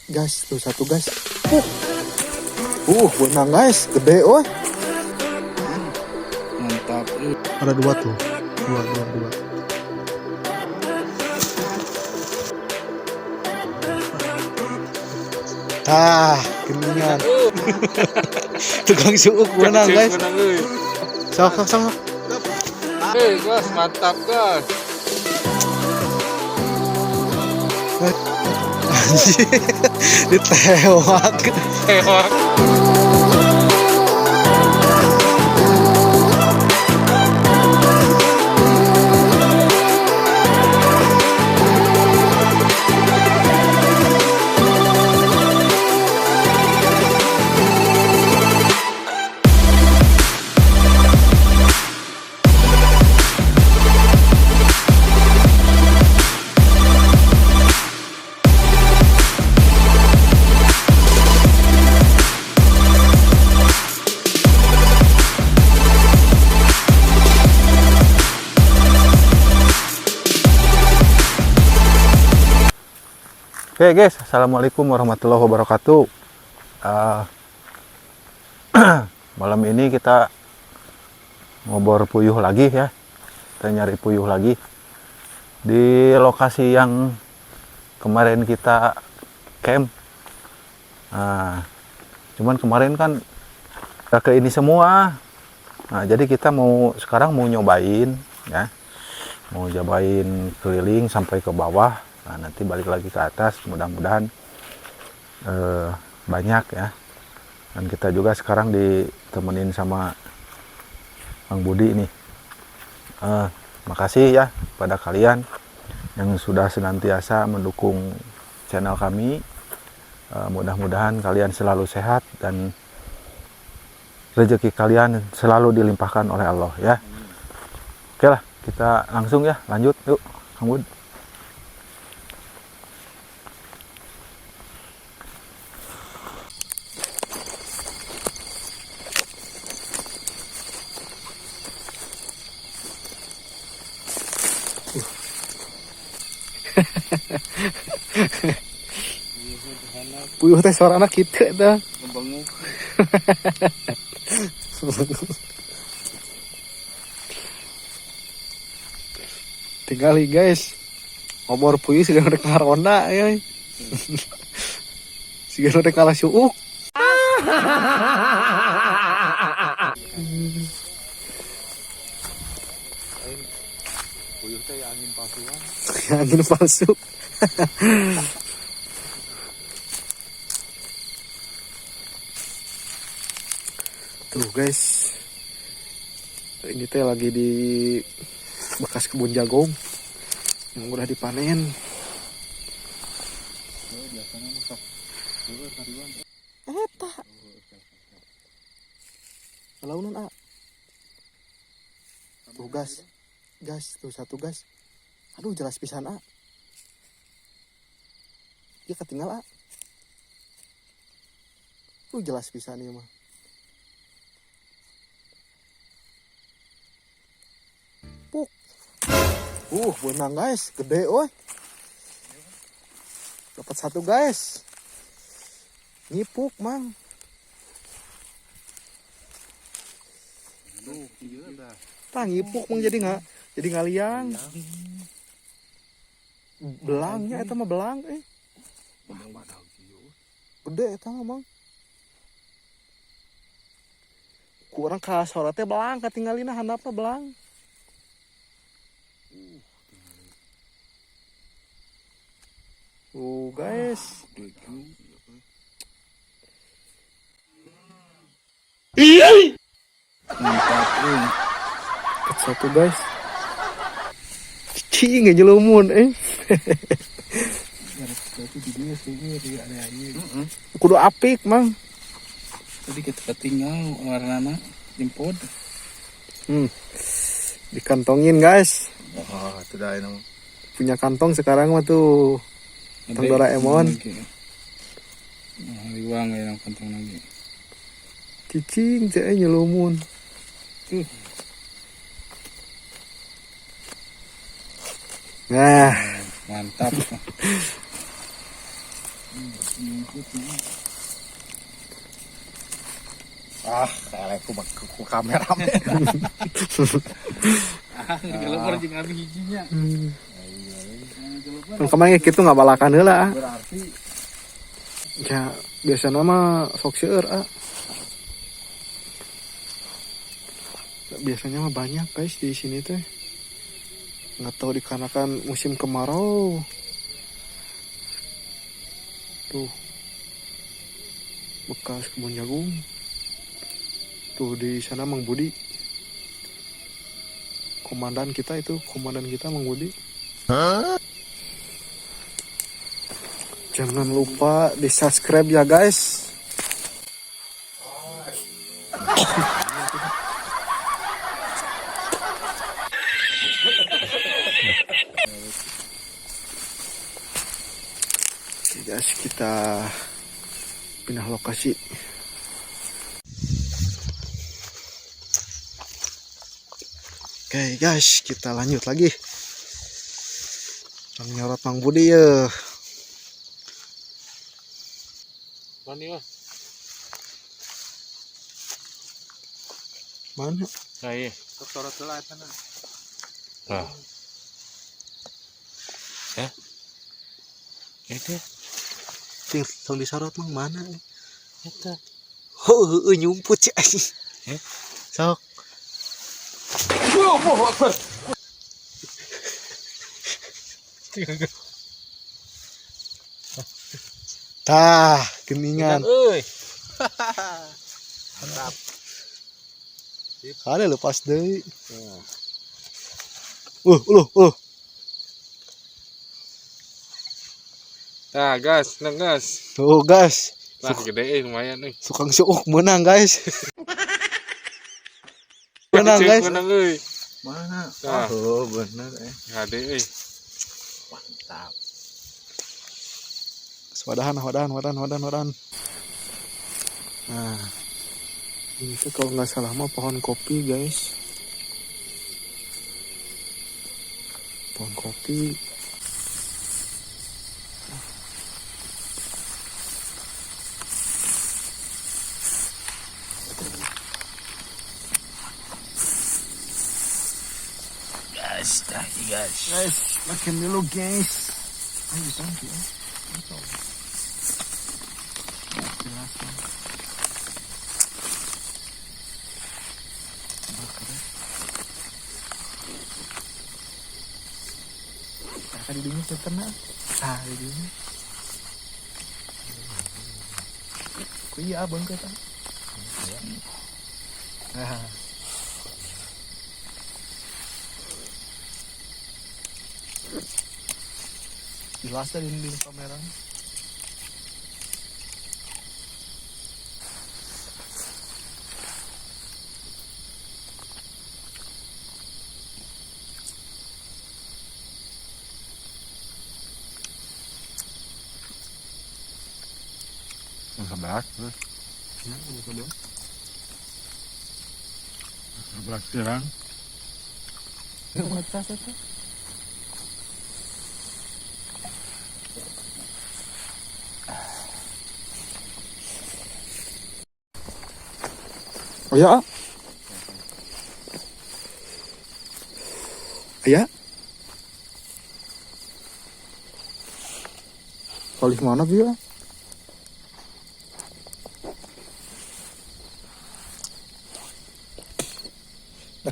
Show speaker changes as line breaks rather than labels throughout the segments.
gas tuh satu gas. Benang guys, gede oi.
Mantap.
Ada dua tuh, dua. Geningan. Tukang suuk benang guys. Sok.
Gas, mantap gas.
Anjir, ditewak. Oke guys, assalamualaikum warahmatullahi wabarakatuh. Malam ini kita ngobor puyuh lagi ya. Kita nyari puyuh lagi di lokasi yang kemarin kita camp. Cuman kemarin kan ke ini semua. Jadi kita sekarang mau nyobain ya. Mau cobain keliling sampai ke bawah. Nanti balik lagi ke atas, mudah-mudahan banyak ya. Dan kita juga sekarang ditemenin sama Bang Budi nih. Makasih ya pada kalian yang sudah senantiasa mendukung channel kami. Mudah-mudahan kalian selalu sehat dan rezeki kalian selalu dilimpahkan oleh Allah ya. Oke lah, kita langsung ya, lanjut yuk Bang Budi. Puyuh teh suara anak kita dah.
Ngebangu.
Tinggali guys. Ngobor puyuh siga rek ngarona ya. Siga rek kalah suuk.
Puyuh teh angin palsuan.
Angin palsu. Tuh guys, ini teh lagi di bekas kebun jagung yang udah dipanen. Eta. Launan A. Tuh gas tuh satu gas. Aduh jelas pisan A. Dia ketinggal A. Tuh jelas pisan ieu mah. Puk. Benang guys, gede oi. Dapat satu guys. Nyipuk mang. Nyipuk mang jadi ngaliang. Belangnya eta mah belang Gede eta mah mang. Kurang kasar teh belang katinggalina handapna belang. Guys.
Mantap.
Satu guys. Cing aja lumun Kudu apik mang.
Tadi kita ketinggal warnana import.
Dikantongin guys.
Itu dah ini.
Punya kantong sekarang mah tuh. Kantong Doraemon.
Liwang ya yang kantong lagi.
Cicing teh nyelumun. Nah,
Mantap. Ah, kayak ku kamera. Kalau jeung abi hijinya.
Kemarin gitu nggak balakan heula.
Berarti
Ya biasanya mah sok seueur biasanya mah banyak guys di sini teh. Nggak tahu dikarenakan musim kemarau. Tuh bekas kebun jagung. Tuh di sana Mang Budi. Komandan kita Mang Budi. Jangan lupa di subscribe ya guys. Oke guys, kita pindah lokasi. Oke guys, kita lanjut lagi. Nyorot Mang Budi ya.
Mana?
Mana?
Saya. Sorot heula eta na. Nah. Ya. Itu
Tong disorot Mang mana?
eta.
Oh, nyumput sih anjing.
Sok.
Tah, geningan.
Euy.
Ada lepas deui.
Nah, gas, nang gas.
Tuh, gas.
Lah gede lumayan euy.
Sukang suuk menang, guys. Menang, guys.
Menang euy.
Mana?
Nah.
Oh, bener
Gede euy.
Mantap.
Wadahan. Nah, ini tuh kalau nggak salah mah pohon kopi, guys. Pohon kopi. Guys, makan dulu, guys. Ayo, santai. Di dunia terkenal. Di dunia. Kok iya abang kata? Jelas tadi di kamera.
Sebelas.
Ya, udah
11 sekarang.
Macet itu. Oh ya? Ya? Kali mana dia?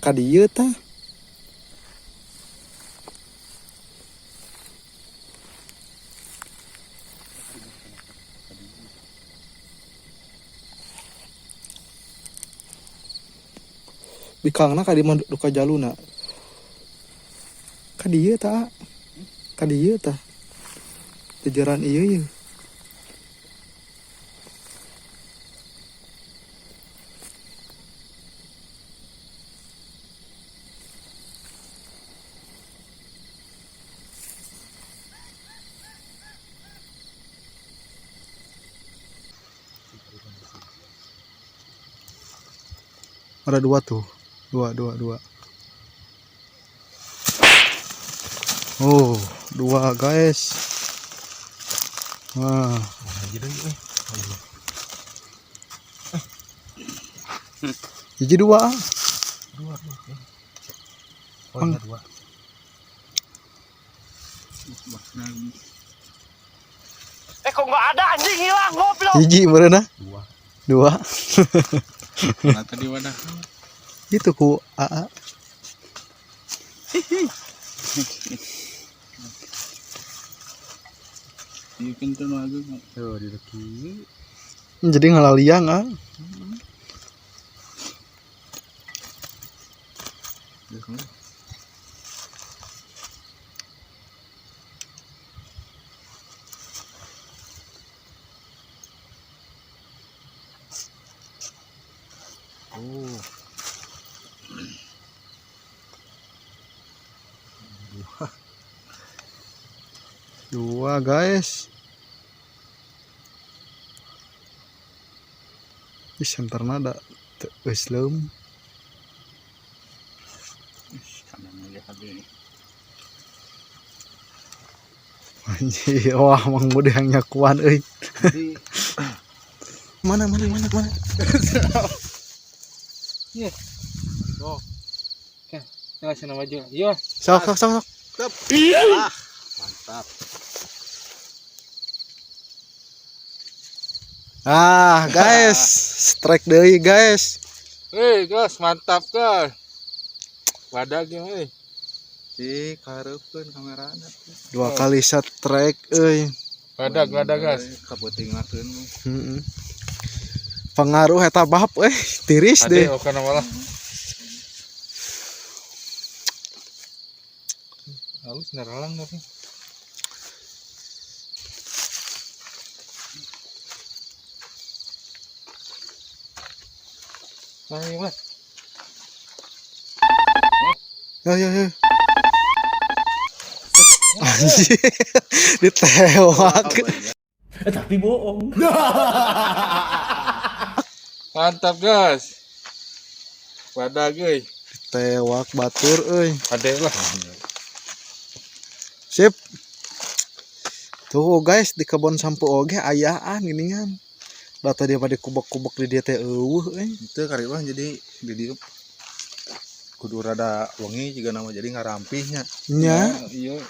Ka dieu tah. Bikangna ka di mah duka jaluna. Ka dieu tah. Ka dieu tah. Jajaran ieu ye. Ada dua tuh. Dua. Oh, dua guys. Wah,
Jadi euy.
hiji dua.
Dua. Oh,
Pang-
iya, dua.
Kok nggak ada anjing hilang goblok.
Hiji berenah.
Dua.
Dua.
Nah, tadi wadah.
Itu ku AA.
Ieu pintu nu ageung. Tuh, di kieu.
Jadi ngalaliang ah.
Oh.
Dua guys. Di senterna ada Islam.
Kanan aja habis.
Anjir, wah mang bude yang nyakuan euy.
Jadi
Mana?
iya. Oh. Oke, nyala sana maju. Iya.
Sok.
Mantap.
Ah, guys, strike deui guys.
Hei, guys, mantap, guys. Wadah ge euy. Si kareupeun kamerana.
Dua kali strike euy.
Wadah, guys.
Kaputingnakeun. Heeh. Pengaruh eta bab tiris deh.
Ade oka malah. Halus neralang tapi. Ayo, Mas.
Yo. Anjir, ditewak.
Tapi bohong.
Mantap, guys. Wadah ge.
Tewak batur euy.
Ade lah.
Sip. Tuh guys, di kebon sampo oge ayaan geuningan. Data dia pada kubek-kubek di dia teh eueuh euy.
Itu kali mah jadi di dieu kudu rada wengi juga nama jadi ngarampihnya.
Nya.
Iya.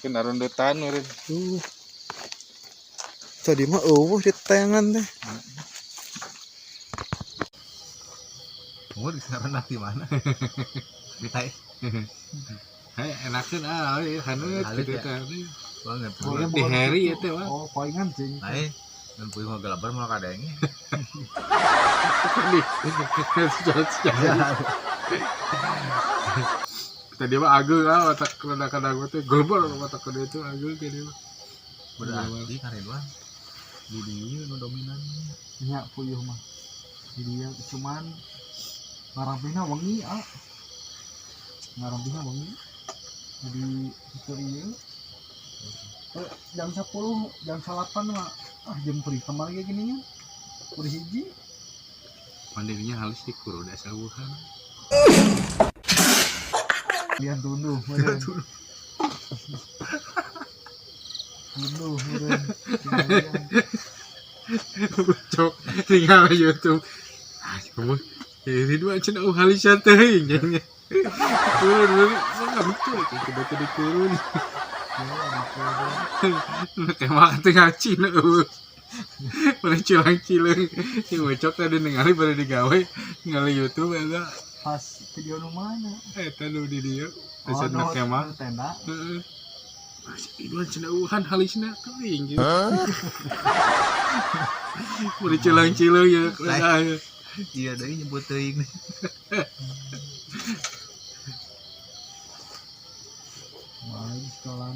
Kena rundutan meureun.
Tadi mah eueuh di tayangan teh.
Mau disaran nanti mana? Ditai. Hai, enakeun haneut kitu teh. Banget. Di hari eta mah.
Oh, poingan cing.
Ai, mun puih mah galabar mah kadeng. Tadi mah ageung watak kadang-kadang teh global watak kada itu ageung tadi mah. Berarti kareduan di dieu nu dominan.
Nya puyuh mah. Jadi yang cuman ngarampihna wengi ngarampihna wengi. Jadi itu ieu. Jam 10, jam 8 mah jam peri kemarin kayak gini nya. Udah hiji.
Mandirinya halus di kuru da sawuhan.
Lian tunduh, meureun. Tunduh, meureun.
Cok tinggal YouTube. Ah, kamu ini dua cenah halisan teh nya. Turun enggak betul kita dikurun. Kayak makan tengah Cina mana cilang-cilang si Ucok tadi ningali pada digawe ngali YouTube eta
Pas video nu mana?
eta nu di dieu pesan na kemah
tenda.
heeh masih iduan cenah uhan halisna teuing gitu mana cilang-cilang ya
Iya deui nyebut teuing.
Main sekolah.